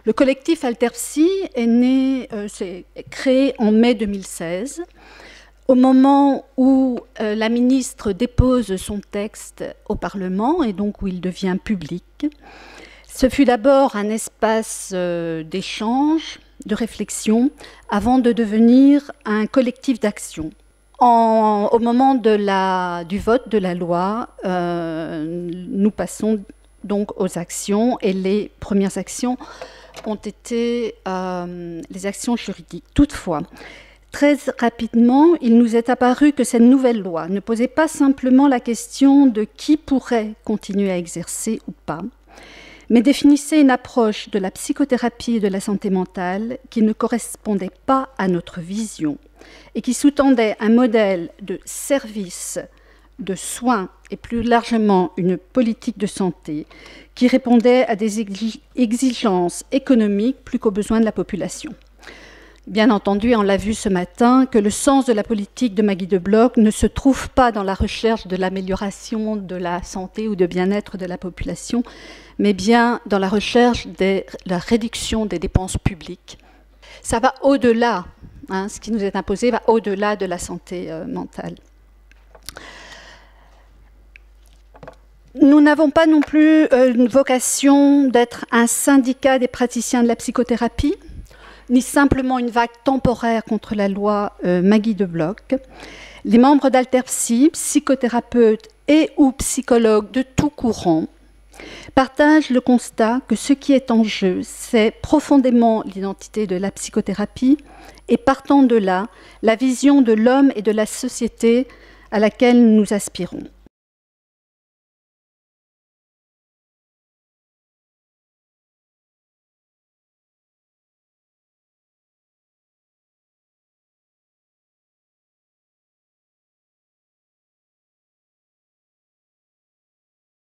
Le collectif Alterpsy est né, c'est créé en mai 2016, au moment où la ministre dépose son texte au Parlement et donc où il devient public. Ce fut d'abord un espace d'échange, de réflexion, avant de devenir un collectif d'action. Au moment du vote de la loi, nous passons donc aux actions, et les premières actions ont été les actions juridiques. Toutefois, très rapidement, il nous est apparu que cette nouvelle loi ne posait pas simplement la question de qui pourrait continuer à exercer ou pas, mais définissait une approche de la psychothérapie et de la santé mentale qui ne correspondait pas à notre vision et qui sous-tendait un modèle de service, de soins et plus largement une politique de santé qui répondait à des exigences économiques plus qu'aux besoins de la population. Bien entendu, on l'a vu ce matin, que le sens de la politique de Maggie de Bloch ne se trouve pas dans la recherche de l'amélioration de la santé ou de bien-être de la population, mais bien dans la recherche de la réduction des dépenses publiques. Ça va au-delà, ce qui nous est imposé va au-delà de la santé mentale. Nous n'avons pas non plus une vocation d'être un syndicat des praticiens de la psychothérapie, ni simplement une vague temporaire contre la loi Maggie de Bloch. Les membres d'Alterpsy, psychothérapeutes et ou psychologues de tout courant, partagent le constat que ce qui est en jeu, c'est profondément l'identité de la psychothérapie et, partant de là, la vision de l'homme et de la société à laquelle nous aspirons.